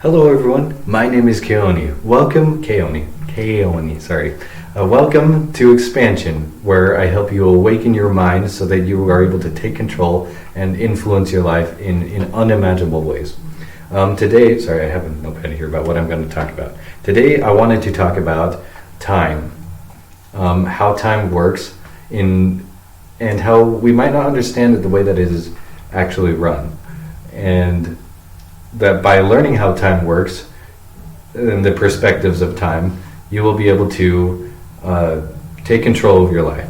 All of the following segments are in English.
Hello everyone, my name is Keone. Welcome to Expansion, where I help you awaken your mind so that you are able to take control and influence your life in unimaginable ways. Today, I have a notepad here about what I'm going to talk about. Today I wanted to talk about time, how time works, and how we might not understand it the way that it is actually run. And that by learning how time works and the perspectives of time, you will be able to take control of your life.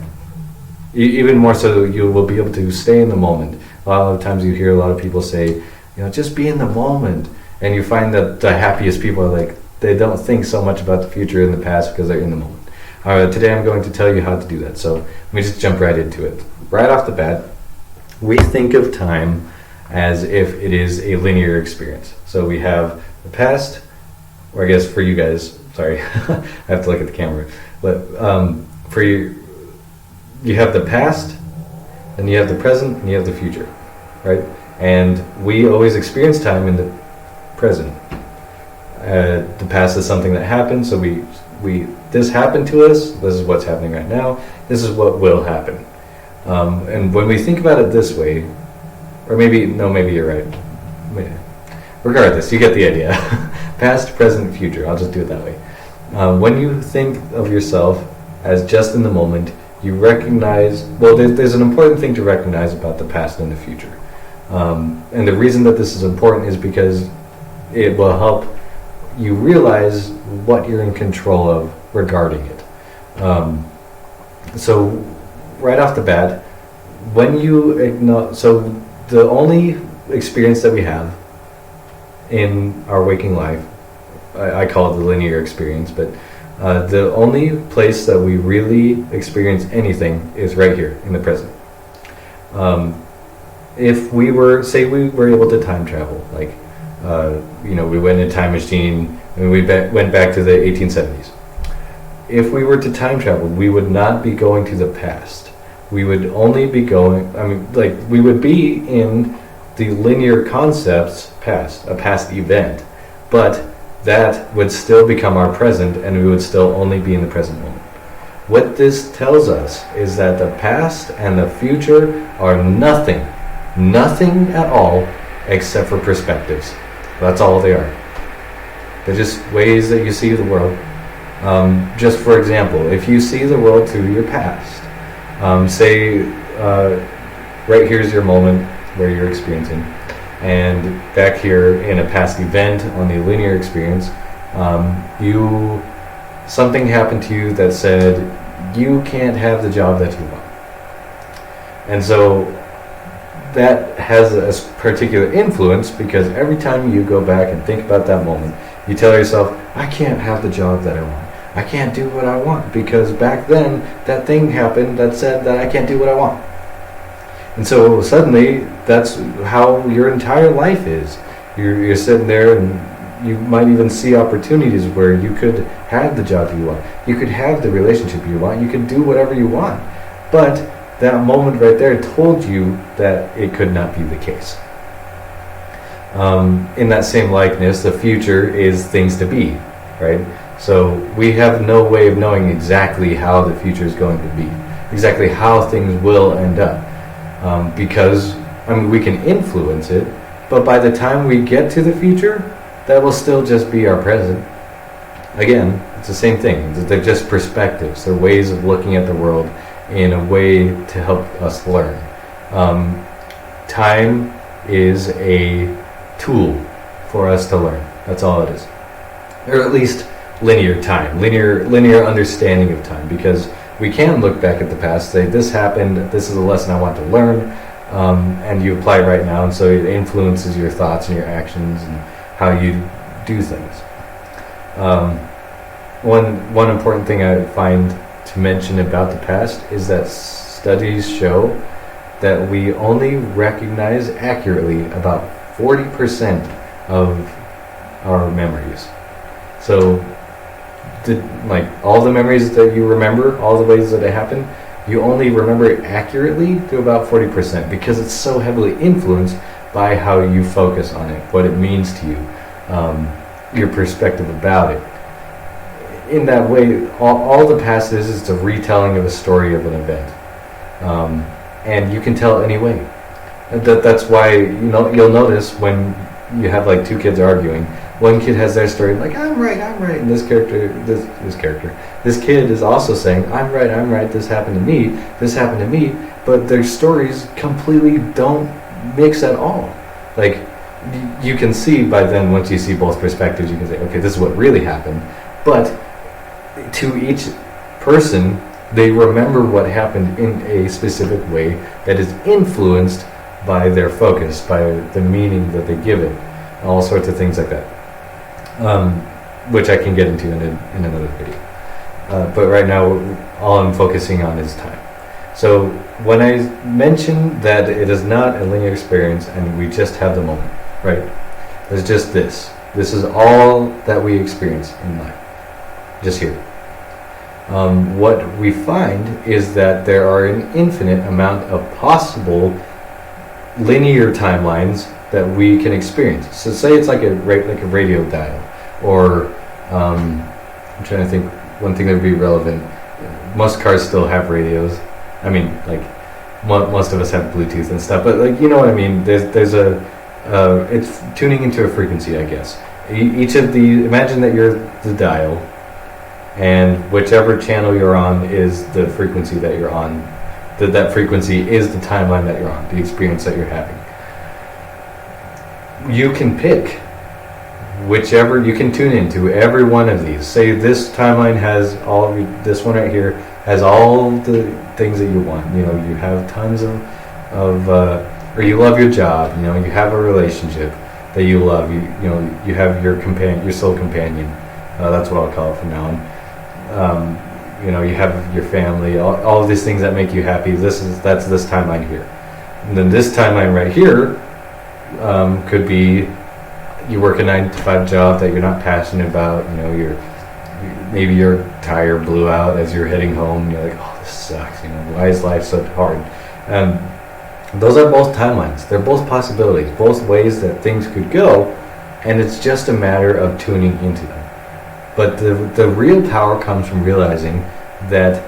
Even more so, you will be able to stay in the moment. A lot of times you hear a lot of people say, just be in the moment. And you find that the happiest people are they don't think so much about the future and the past because they're in the moment. Today I'm going to tell you how to do that. So let me just jump right into it. Right off the bat, we think of time as if it is a linear experience. So we have the past, or I guess for you guys, sorry, I have to look at the camera, but for you have the past, then you have the present, and you have the future, right? And we always experience time in the present. The past is something that happened, so this happened to us, this is what's happening right now, this is what will happen. And when we think about it this way, or maybe you're right. Regardless, you get the idea. Past, present, future. I'll just do it that way. When you think of yourself as just in the moment, you recognize, there's an important thing to recognize about the past and the future. And the reason that this is important is because it will help you realize what you're in control of regarding it. So right off the bat, when you acknowledge, the only experience that we have in our waking life, I call it the linear experience, but the only place that we really experience anything is right here in the present. If we were able to time travel, we went in a time machine and we went back to the 1870s. If we were to time travel, we would not be going to the past. We would only be we would be in the linear concepts past, a past event, but that would still become our present and we would still only be in the present moment. What this tells us is that the past and the future are nothing at all except for perspectives. That's all they are. They're just ways that you see the world. Just for example, if you see the world through your past, right here's your moment where you're experiencing, and back here in a past event on the linear experience, something happened to you that said you can't have the job that you want, and so that has a particular influence because every time you go back and think about that moment, you tell yourself, I can't have the job that I want. I can't do what I want because back then that thing happened that said that I can't do what I want. And so suddenly that's how your entire life is. You're sitting there and you might even see opportunities where you could have the job you want. You could have the relationship you want. You could do whatever you want. But that moment right there told you that it could not be the case. In that same likeness, the future is things to be, right? So we have no way of knowing exactly how the future is going to be, exactly how things will end up, because we can influence it, but by the time we get to the future, that will still just be our present. Again, it's the same thing. They're just perspectives. They're ways of looking at the world in a way to help us learn. Time is a tool for us to learn. That's all it is. Or at least linear time, linear understanding of time, because we can look back at the past, say this happened, this is a lesson I want to learn, and you apply it right now, and so it influences your thoughts and your actions and how you do things. One important thing I find to mention about the past is that studies show that we only recognize accurately about 40% of our memories. So all the memories that you remember, all the ways that it happened, you only remember it accurately to about 40% because it's so heavily influenced by how you focus on it, what it means to you. your perspective about it. In that way, all the past is a retelling of a story of an event, and you can tell it any way. That's why you'll notice when you have like two kids arguing. One kid has their story like I'm right, and this kid is also saying I'm right. This happened to me. But their stories completely don't mix at all. Like you can see by then, once you see both perspectives, you can say, okay, this is what really happened. But to each person, they remember what happened in a specific way that is influenced by their focus, by the meaning that they give it, all sorts of things like that, which I can get into in another video. But right now, all I'm focusing on is time. So when I mention that it is not a linear experience and we just have the moment, right? There's just this. This is all that we experience in life, just here. What we find is that there are an infinite amount of possible linear timelines that we can experience. So say it's like a radio dial, or I'm trying to think one thing that would be relevant. Most cars still have radios. I mean, like most of us have Bluetooth and stuff, but like you know what I mean. There's a it's tuning into a frequency, I guess. Each of the imagine that you're the dial, and whichever channel you're on is the frequency that you're on. That frequency is the timeline that you're on, the experience that you're having. You can pick whichever you can tune into every one of these. Say this timeline has all this one right here has all the things that you want. You have tons of or you love your job. You have a relationship that you love. You have your companion, your soul companion. That's what I'll call it from now on. You have your family. All of these things that make you happy. That's this timeline here. And then this timeline right here could be you work a 9-to-5 job that you're not passionate about. Maybe your tire blew out as you're heading home. You're like, oh, this sucks. Why is life so hard? Those are both timelines. They're both possibilities, both ways that things could go, and it's just a matter of tuning into them. But the real power comes from realizing that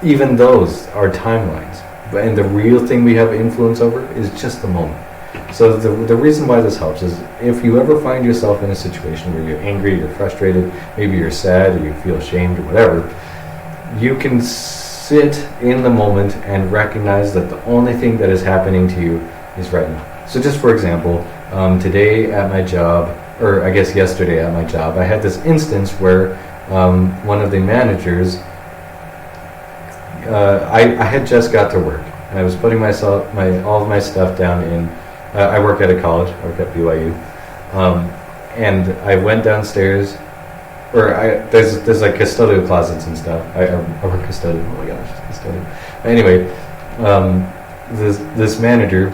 even those are timelines, and the real thing we have influence over is just the moment. So the reason why this helps is if you ever find yourself in a situation where you're angry, you're frustrated, maybe you're sad, or you feel ashamed, or whatever, you can sit in the moment and recognize that the only thing that is happening to you is right now. So just for example, today at my job, or I guess yesterday at my job, I had this instance where one of the managers, I had just got to work, and I was putting all of my stuff down in. I work at a college. I work at BYU, and I went downstairs, there's like custodial closets and stuff. I work custodial. Oh my gosh, custodial. Anyway, this manager.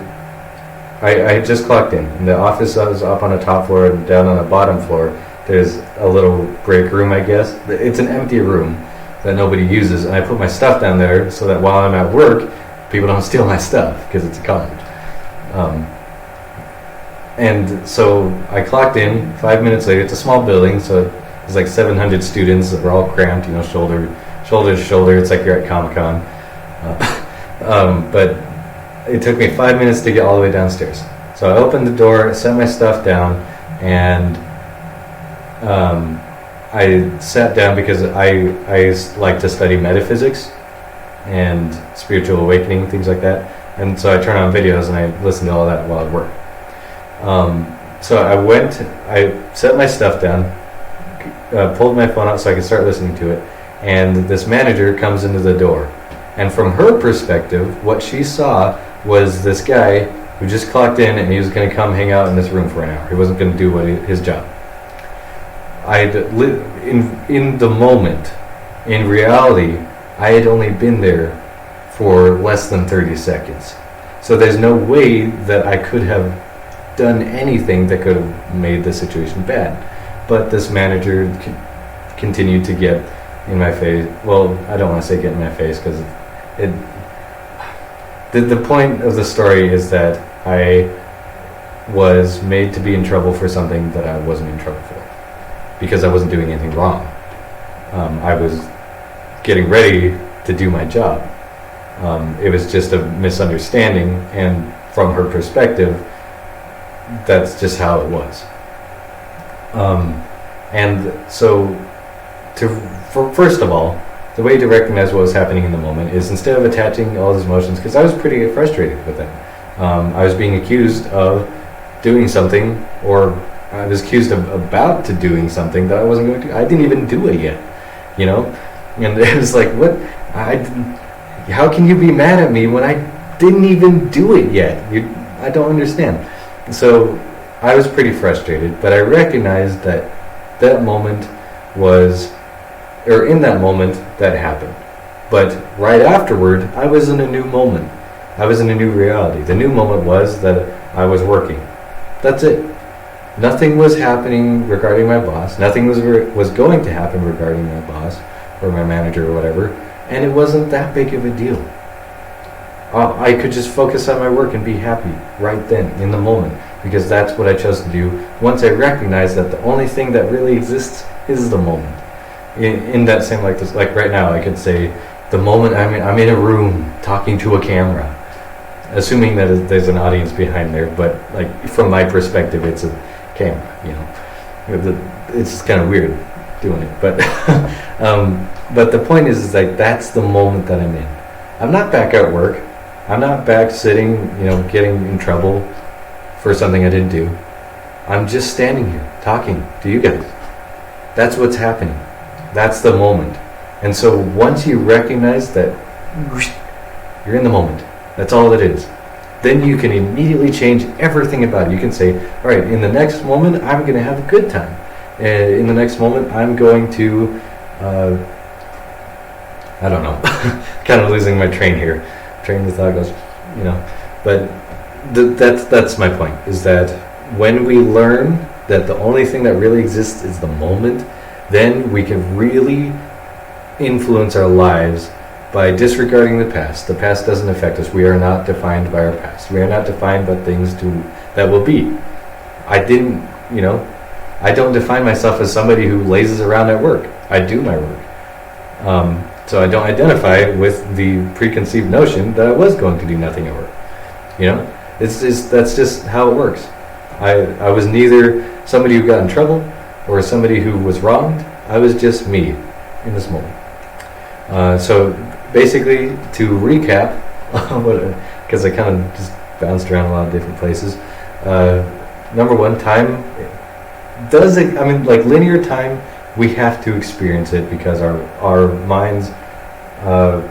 I had just clocked in. The office was up on the top floor, and down on the bottom floor, there's a little break room, I guess. It's an empty room that nobody uses, and I put my stuff down there so that while I'm at work, people don't steal my stuff, because it's a college. And so I clocked in 5 minutes later. It's a small building, so there's like 700 students that were all cramped, shoulder to shoulder. It's like you're at Comic-Con. But it took me 5 minutes to get all the way downstairs. So I opened the door, set my stuff down, and I sat down because I like to study metaphysics and spiritual awakening, things like that. And so I turn on videos and I listen to all that while I work. So I set my stuff down, pulled my phone out so I could start listening to it, and this manager comes into the door. And from her perspective, what she saw was this guy who just clocked in, and he was going to come hang out in this room for an hour. He wasn't going to do his job. In the moment, in reality, I had only been there for less than 30 seconds. So there's no way that I could have done anything that could have made the situation bad. But this manager continued to get in my face. Well, I don't want to say get in my face, because the point of the story is that was made to be in trouble for something that I wasn't in trouble for, because I wasn't doing anything wrong. I was getting ready to do my job. It was just a misunderstanding, and from her perspective, that's just how it was. And so, first of all, the way to recognize what was happening in the moment is, instead of attaching all these emotions, because I was pretty frustrated with it. I was being accused of doing something, or I was accused of about to doing something that I wasn't going to do. I didn't even do it yet, you know? And it was like, what? How can you be mad at me when I didn't even do it yet? I don't understand. So I was pretty frustrated, but I recognized that in that moment that happened. But right afterward, I was in a new moment. I was in a new reality. The new moment was that I was working. That's it. Nothing was happening regarding my boss. Nothing was going to happen regarding my boss or my manager or whatever. And it wasn't that big of a deal. I could just focus on my work and be happy right then, in the moment, because that's what I chose to do once I recognized that the only thing that really exists is the moment. In that same, like right now, I could say, the moment I'm in a room talking to a camera, assuming that there's an audience behind there, but like from my perspective, it's a camera, you know. It's just kind of weird doing it, but but the point is like, that's the moment that I'm in. I'm not back at work. I'm not back sitting, you know, getting in trouble for something I didn't do. I'm just standing here talking to you guys. That's what's happening. That's the moment. And so once you recognize that you're in the moment, that's all it is, then you can immediately change everything about it. You can say, all right, in the next moment, I'm going to have a good time. In the next moment, I'm going to, I don't know, kind of losing my train here. Train of thought goes, you know. But that's my point, is that when we learn that the only thing that really exists is the moment, then we can really influence our lives by disregarding the past. The past doesn't affect us. We are not defined by our past. We are not defined by things that will be. I don't define myself as somebody who lazes around at work. I do my work. So I don't identify with the preconceived notion that I was going to do nothing at work. You know, that's just how it works. I was neither somebody who got in trouble or somebody who was wronged. I was just me in this moment. So basically, to recap, because I kind of just bounced around a lot of different places. Number one, time like linear time, we have to experience it because our minds are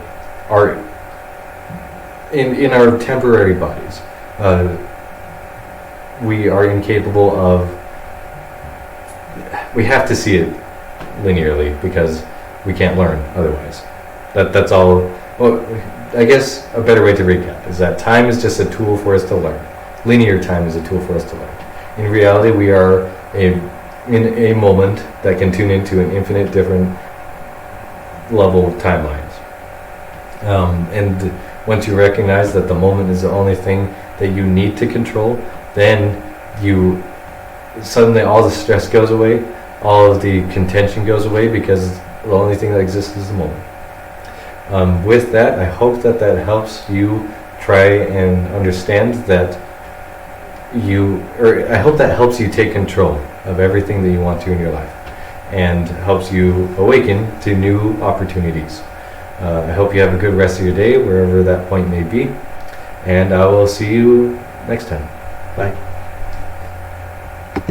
in our temporary bodies. We are incapable of. We have to see it linearly because we can't learn otherwise. That's all. Well, I guess a better way to recap is that time is just a tool for us to learn. Linear time is a tool for us to learn. In reality, we are in a moment that can tune into an infinite different level of timelines. And once you recognize that the moment is the only thing that you need to control, then suddenly all the stress goes away, all of the contention goes away, because the only thing that exists is the moment. With that, I hope that helps you try and understand that I hope that helps you take control of everything that you want to in your life and helps you awaken to new opportunities. I hope you have a good rest of your day, wherever that point may be, and I will see you next time. Bye.